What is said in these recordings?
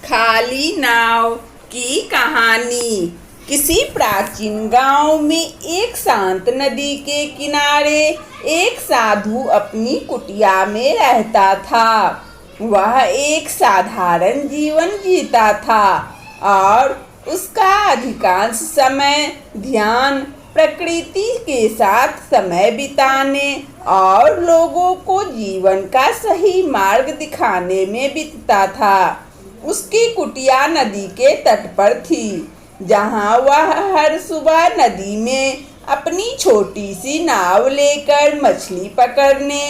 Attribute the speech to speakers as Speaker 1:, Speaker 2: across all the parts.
Speaker 1: खाली नाव की कहानी। किसी प्राचीन गांव में एक शांत नदी के किनारे एक साधु अपनी कुटिया में रहता था। वह एक साधारण जीवन जीता था और उसका अधिकांश समय ध्यान, प्रकृति के साथ समय बिताने और लोगों को जीवन का सही मार्ग दिखाने में बीतता था। उसकी कुटिया नदी के तट पर थी, जहां वह हर सुबह नदी में अपनी छोटी सी नाव लेकर मछली पकड़ने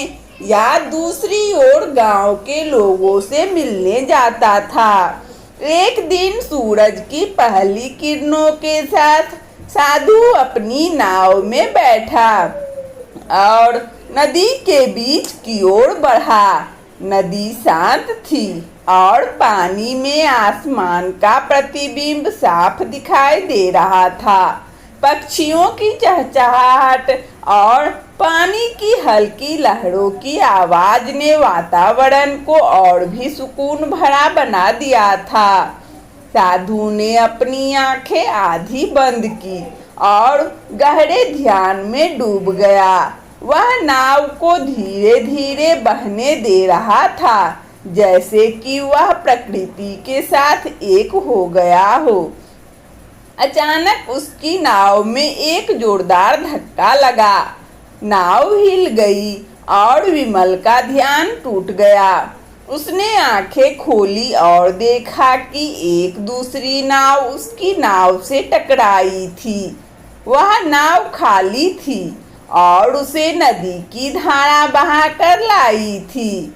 Speaker 1: या दूसरी ओर गांव के लोगों से मिलने जाता था। एक दिन सूरज की पहली किरणों के साथ साधु अपनी नाव में बैठा और नदी के बीच की ओर बढ़ा। नदी शांत थी और पानी में आसमान का प्रतिबिंब साफ दिखाई दे रहा था। पक्षियों की चहचहाहट और पानी की हल्की लहरों की आवाज ने वातावरण को और भी सुकून भरा बना दिया था। साधु ने अपनी आंखें आधी बंद की और गहरे ध्यान में डूब गया। वह नाव को धीरे धीरे बहने दे रहा था, जैसे कि वह प्रकृति के साथ एक हो गया हो। अचानक उसकी नाव में एक जोरदार धक्का लगा। नाव हिल गई और विमल का ध्यान टूट गया। उसने आंखें खोली और देखा कि एक दूसरी नाव उसकी नाव से टकराई थी। वह नाव खाली थी और उसे नदी की धारा बहाकर लाई थी।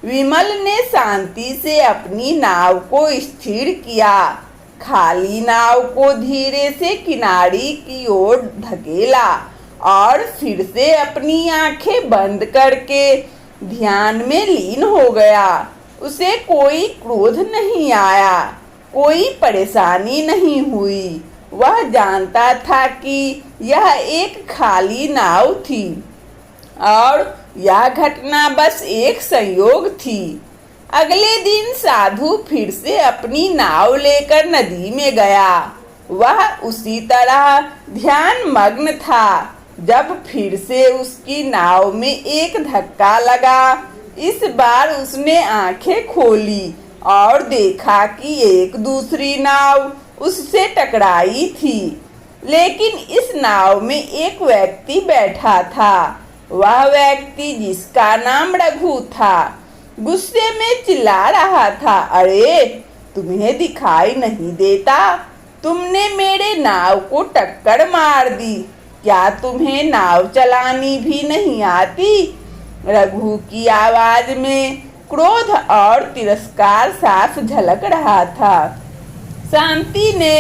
Speaker 1: विमल ने शांति से अपनी नाव को स्थिर किया, खाली नाव को धीरे से किनारे की ओर धकेला और फिर से अपनी आंखें बंद करके ध्यान में लीन हो गया। उसे कोई क्रोध नहीं आया, कोई परेशानी नहीं हुई। वह जानता था कि यह एक खाली नाव थी और यह घटना बस एक संयोग थी। अगले दिन साधु फिर से अपनी नाव लेकर नदी में गया। वह उसी तरह ध्यान मग्न था जब फिर से उसकी नाव में एक धक्का लगा। इस बार उसने आंखें खोली और देखा कि एक दूसरी नाव उससे टकराई थी, लेकिन इस नाव में एक व्यक्ति बैठा था। वह व्यक्ति, जिसका नाम रघु था, गुस्से में चिल्ला रहा था, अरे तुम्हें दिखाई नहीं देता? तुमने मेरे नाव को टक्कर मार दी। क्या तुम्हें नाव चलानी भी नहीं आती? रघु की आवाज में क्रोध और तिरस्कार साफ झलक रहा था। शांति ने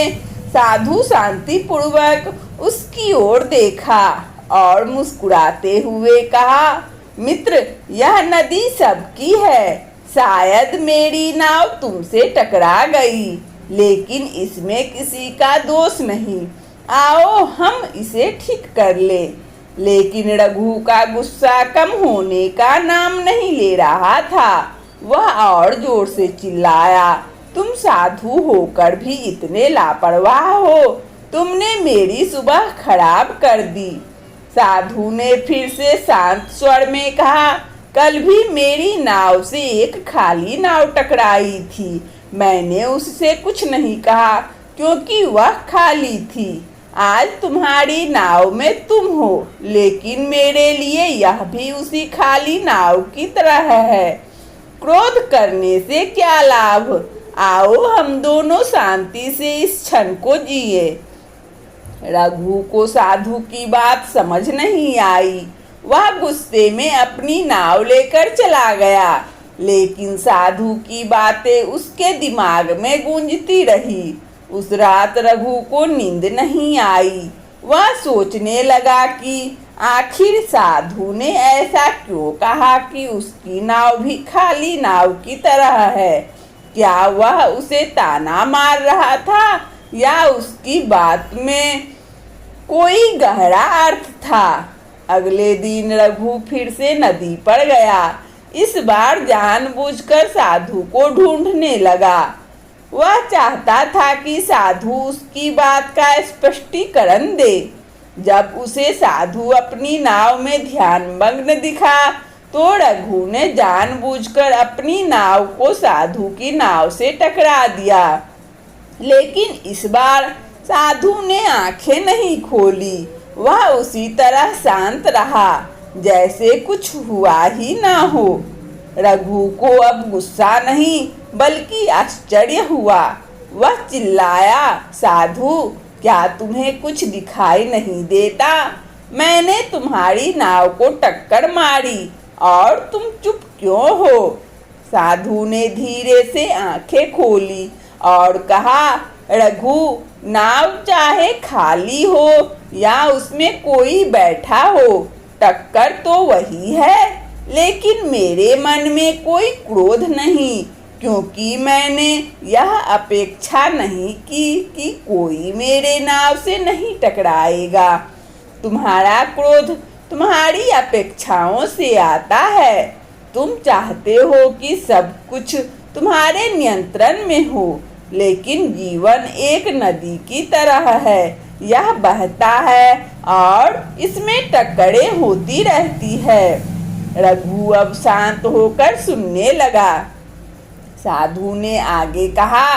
Speaker 1: साधु शांतिपूर्वक उसकी ओर देखा और मुस्कुराते हुए कहा, मित्र, यह नदी सबकी है। शायद मेरी नाव तुमसे टकरा गई, लेकिन इसमें किसी का दोष नहीं। आओ हम इसे ठीक कर ले। लेकिन रघु का गुस्सा कम होने का नाम नहीं ले रहा था। वह और जोर से चिल्लाया, तुम साधु होकर भी इतने लापरवाह हो? तुमने मेरी सुबह खराब कर दी। साधु ने फिर से शांत स्वर में कहा, कल भी मेरी नाव से एक खाली नाव टकराई थी। मैंने उससे कुछ नहीं कहा क्योंकि वह खाली थी। आज तुम्हारी नाव में तुम हो, लेकिन मेरे लिए यह भी उसी खाली नाव की तरह है। क्रोध करने से क्या लाभ? आओ हम दोनों शांति से इस क्षण को जिए। रघु को साधु की बात समझ नहीं आई। वह गुस्से में अपनी नाव लेकर चला गया, लेकिन साधु की बातें उसके दिमाग में गूंजती रही। उस रात रघु को नींद नहीं आई। वह सोचने लगा कि आखिर साधु ने ऐसा क्यों कहा कि उसकी नाव भी खाली नाव की तरह है। क्या वह उसे ताना मार रहा था या उसकी बात में कोई गहरा अर्थ था? अगले दिन रघु फिर से नदी पर गया। इस बार जानबूझकर साधु को ढूंढने लगा। वह चाहता था कि साधु उसकी बात का स्पष्टीकरण दे। जब उसे साधु अपनी नाव में ध्यानमग्न दिखा तो रघु ने जानबूझकर अपनी नाव को साधु की नाव से टकरा दिया। लेकिन इस बार साधु ने आंखें नहीं खोली। वह उसी तरह शांत रहा जैसे कुछ हुआ ही ना हो। रघु को अब गुस्सा नहीं बल्कि आश्चर्य हुआ। वह चिल्लाया, साधु, क्या तुम्हें कुछ दिखाई नहीं देता? मैंने तुम्हारी नाव को टक्कर मारी और तुम चुप क्यों हो? साधु ने धीरे से आंखें खोली और कहा, रघु, नाव चाहे खाली हो या उसमें कोई बैठा हो, टक्कर तो वही है। लेकिन मेरे मन में कोई क्रोध नहीं, क्योंकि मैंने यह अपेक्षा नहीं की कि कोई मेरे नाव से नहीं टकराएगा। तुम्हारा क्रोध तुम्हारी अपेक्षाओं से आता है। तुम चाहते हो कि सब कुछ तुम्हारे नियंत्रण में हो, लेकिन जीवन एक नदी की तरह है। यह बहता है और इसमें टक्करें होती रहती है। रघु अब शांत होकर सुनने लगा। साधु ने आगे कहा,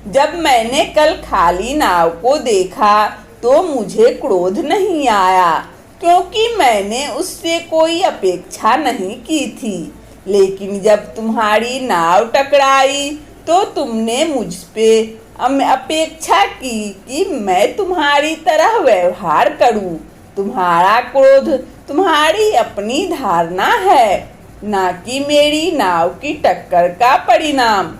Speaker 1: जब मैंने कल खाली नाव को देखा तो मुझे क्रोध नहीं आया, क्योंकि मैंने उससे कोई अपेक्षा नहीं की थी। लेकिन जब तुम्हारी नाव टकराई तो तुमने मुझ पे अपेक्षा की कि मैं तुम्हारी तरह व्यवहार करूं। तुम्हारा क्रोध तुम्हारी अपनी धारणा है, ना कि मेरी नाव की टक्कर का परिणाम।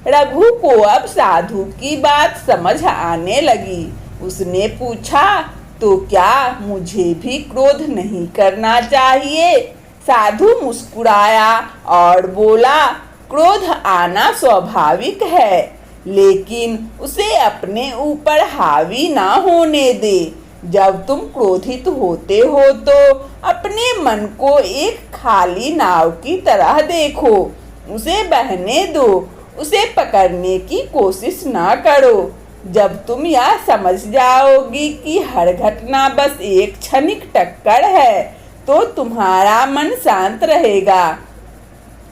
Speaker 1: रघु को अब साधु की बात समझ आने लगी। उसने पूछा, तो क्या मुझे भी क्रोध नहीं करना चाहिए? साधु मुस्कुराया और बोला, क्रोध आना स्वाभाविक है, लेकिन उसे अपने ऊपर हावी ना होने दे। जब तुम क्रोधित होते हो तो अपने मन को एक खाली नाव की तरह देखो। उसे बहने दो, उसे पकड़ने की कोशिश ना करो। जब तुम यह समझ जाओगी कि हर घटना बस एक क्षणिक टक्कर है तो तुम्हारा मन शांत रहेगा।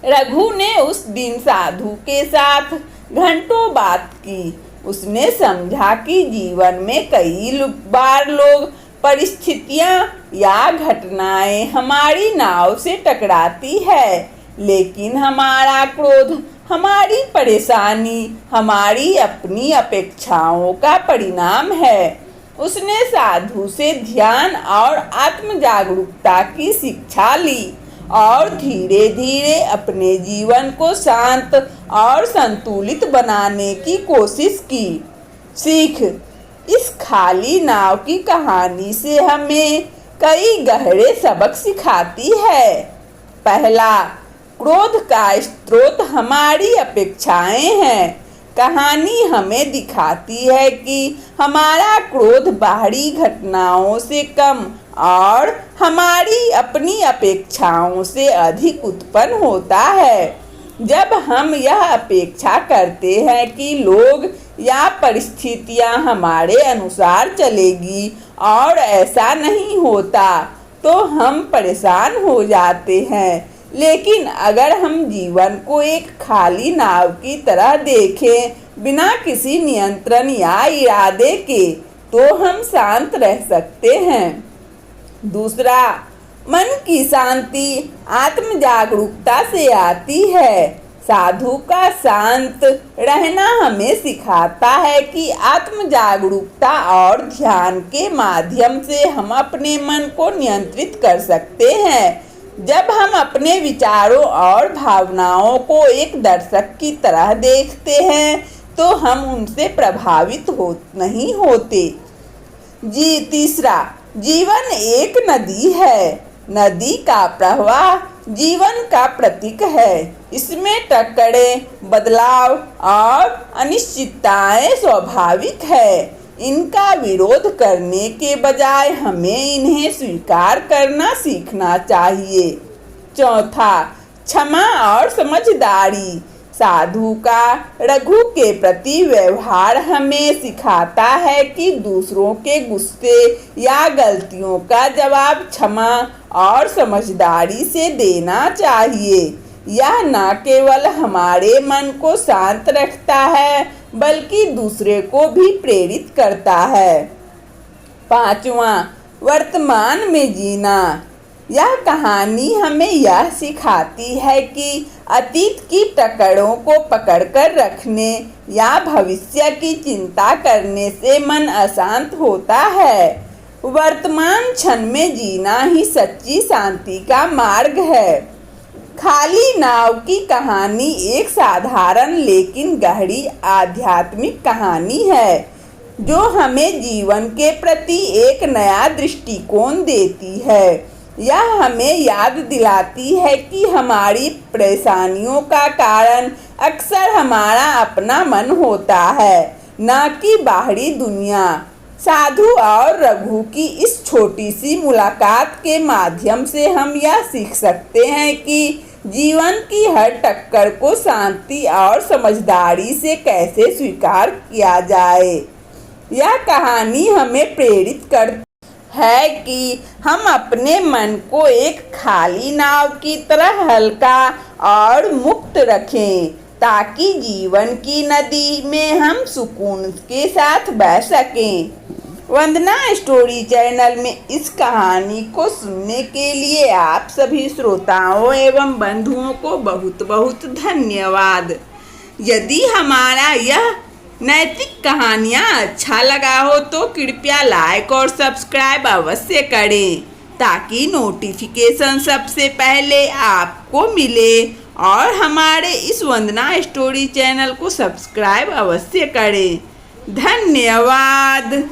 Speaker 1: रघु ने उस दिन साधु के साथ घंटों बात की। उसने समझा कि जीवन में कई बार लोग, परिस्थितियां या घटनाएं हमारी नाव से टकराती है, लेकिन हमारा क्रोध, हमारी परेशानी, हमारी अपनी अपेक्षाओं का परिणाम है। उसने साधु से ध्यान और आत्म जागरूकता की शिक्षा ली और धीरे धीरे अपने जीवन को शांत और संतुलित बनाने की कोशिश की। सीख, इस खाली नाव की कहानी से हमें कई गहरे सबक सिखाती है। पहला, क्रोध का स्रोत हमारी अपेक्षाएं हैं। कहानी हमें दिखाती है कि हमारा क्रोध बाहरी घटनाओं से कम और हमारी अपनी अपेक्षाओं से अधिक उत्पन्न होता है। जब हम यह अपेक्षा करते हैं कि लोग या परिस्थितियां हमारे अनुसार चलेगी और ऐसा नहीं होता तो हम परेशान हो जाते हैं। लेकिन अगर हम जीवन को एक खाली नाव की तरह देखें, बिना किसी नियंत्रण या इरादे के, तो हम शांत रह सकते हैं। दूसरा, मन की शांति आत्म जागरूकता से आती है। साधु का शांत रहना हमें सिखाता है कि आत्म जागरूकता और ध्यान के माध्यम से हम अपने मन को नियंत्रित कर सकते हैं। जब हम अपने विचारों और भावनाओं को एक दर्शक की तरह देखते हैं तो हम उनसे प्रभावित नहीं होते। तीसरा, जीवन एक नदी है। नदी का प्रवाह जीवन का प्रतीक है। इसमें टक्करें, बदलाव और अनिश्चितताएं स्वाभाविक है। इनका विरोध करने के बजाय हमें इन्हें स्वीकार करना सीखना चाहिए। चौथा, क्षमा और समझदारी। साधु का रघु के प्रति व्यवहार हमें सिखाता है कि दूसरों के गुस्से या गलतियों का जवाब क्षमा और समझदारी से देना चाहिए। यह न केवल हमारे मन को शांत रखता है बल्कि दूसरे को भी प्रेरित करता है। 5वां, वर्तमान में जीना। यह कहानी हमें यह सिखाती है कि अतीत की टकरों को पकड़कर रखने या भविष्य की चिंता करने से मन अशांत होता है। वर्तमान क्षण में जीना ही सच्ची शांति का मार्ग है। खाली नाव की कहानी एक साधारण लेकिन गहरी आध्यात्मिक कहानी है जो हमें जीवन के प्रति एक नया दृष्टिकोण देती है। यह हमें याद दिलाती है कि हमारी परेशानियों का कारण अक्सर हमारा अपना मन होता है, न कि बाहरी दुनिया। साधु और रघु की इस छोटी सी मुलाकात के माध्यम से हम यह सीख सकते हैं कि जीवन की हर टक्कर को शांति और समझदारी से कैसे स्वीकार किया जाए। यह कहानी हमें प्रेरित करती है कि हम अपने मन को एक खाली नाव की तरह हल्का और मुक्त रखें ताकि जीवन की नदी में हम सुकून के साथ बह सकें। वंदना स्टोरी चैनल में इस कहानी को सुनने के लिए आप सभी श्रोताओं एवं बंधुओं को बहुत बहुत धन्यवाद। यदि हमारा यह नैतिक कहानियाँ अच्छा लगा हो तो कृपया लाइक और सब्सक्राइब अवश्य करें ताकि नोटिफिकेशन सबसे पहले आपको मिले और हमारे इस वंदना स्टोरी चैनल को सब्सक्राइब अवश्य करें। धन्यवाद।